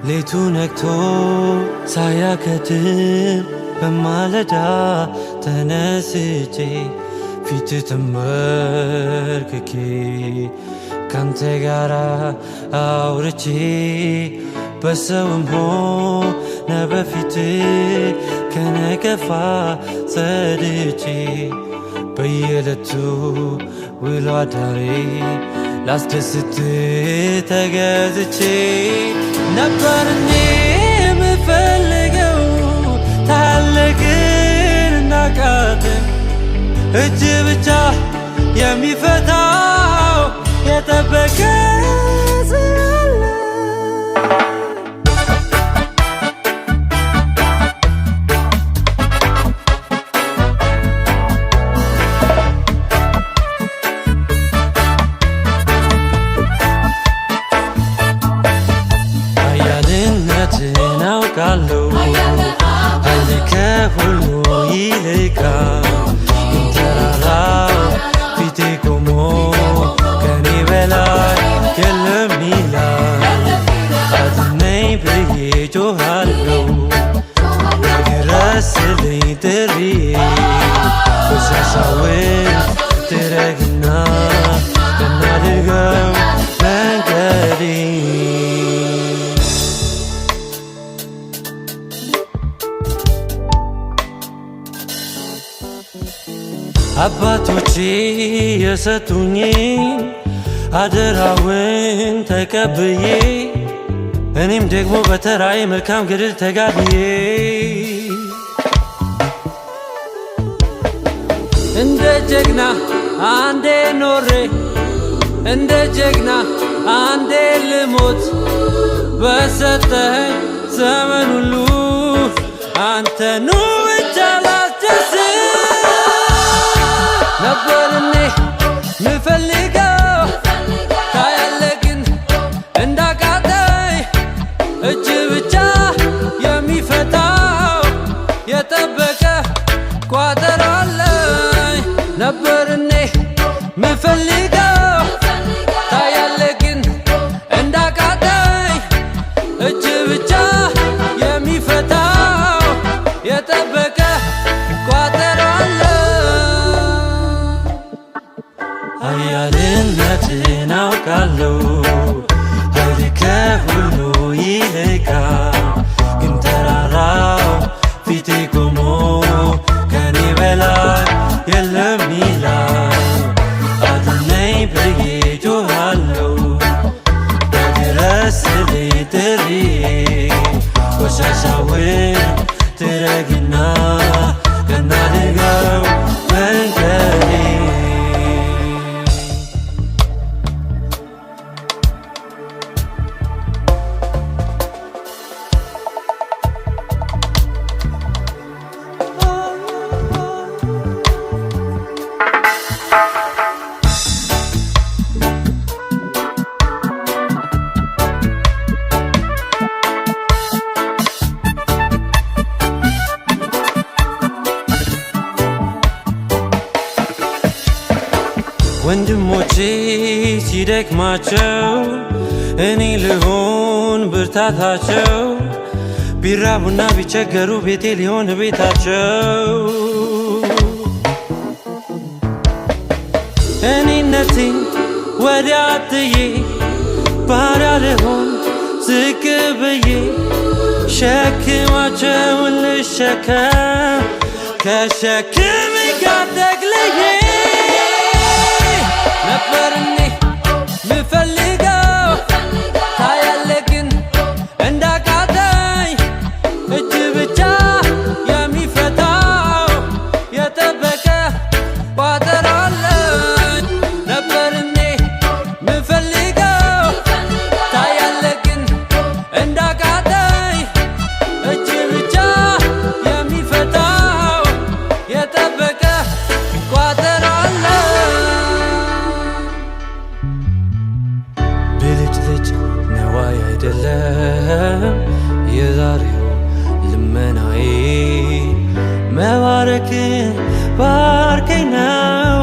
ሌቱ ነግቶ ሳያከትም በማለዳ ተነስቼ ፊት ተንበርክኬ ካንተ ጋራ አውርቼ በሰውም ሆነ በፊት ከነቀፋ ጸድቼ በየዕለቱ ውሎ አዳሬ ላስደስት ተገዝቼ ነበር እኔ የምፈልገው ታለቅን እናቃትን እጅ ብቻ የሚፈታው የጠበቀ ስላለ ኃያልነትን አውቃለሁ ኃይል ከሁሉ ይልቃል ተራራው ፊቴ ቆሞ ከኔ በላይ የለም ይላል አድነኝ ብዬ ጮኻለሁ ድረስልኝ ጥሪዬ ቆሻሻውን ጥረግና እናድርገው መንገዴን አባቶቼ የሰጡኝ አደራውን ተቀብዬ እኔም ደግሞ በተራዬ መልካም ገድል ተጋድዬ እንደ ጀግና አንዴ ኖሬ እንደ ጀግና አንዴ ልሞት በሰጠኸኝ ዘመን ሁሉ አንተኑ ብቻ ላስደስት ነበር እኔ ምፈልገው ታያለህ ግን እንዳቃተኝ እጅ ብቻ የሚፈታው የጠበቀ ቋጠሮ አለኝ ነበር እኔ ምፈልገው ታያለህ ግን እንዳቃተኝ እጅ ብቻ የሚፈታው የጠበቀ ቋጠሮ አለኝ ኃያልነትን አውቃለሁ ኃይል ከሁሉ ይልቃል ግን ተራራው ፊቴ ቆሞ ከኔ በላይ የለም ይላል አድነኝ ብዬ ጮኻለሁ ድረስልኝ ጥሪዬ ቆሻሻውን ጥረግና እናድርገው መንገዴን ወንድሞቼ ሲደክማቸው እኔ ልሆን ብርታታቸው ቢራቡና ቢቸገሩ ቤቴ ሊሆን ቤታቸው እኔነቴን ወዲያ ጥዬ ባሪያ ልሆን ዝቅ ብዬ ሸክማቸውን ልሸከም ከሸክም ጋር ተግለዬ ነበር እኔ ምፈልገው ታያለህ ግን እንዳቃተኝ እጅ ብቻ የሚፈታው የጠበቀ ቋጠሮ አለኝ ነበር እኔ ምፈልገው ታያለህ ግን እንዳቃተኝ እጅ ብቻ የሚፈታው የጠበቀ ቋጠሮ አለኝ ብልጭልጭ ነዋይ አይደለም የዛሬው ልመናዬ መባረክን ባርከኝ ነው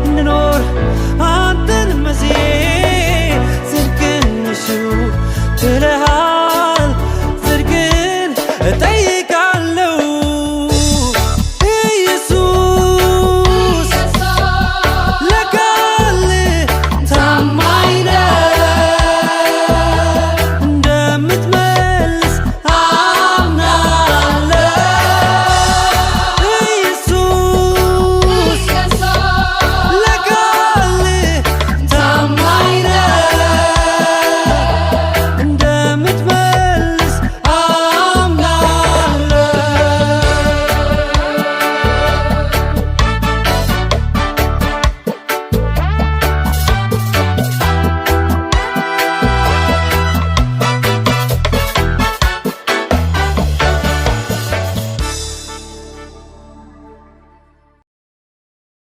እንድኖር አንተን መስዬ ዝንቅንሹ ትለ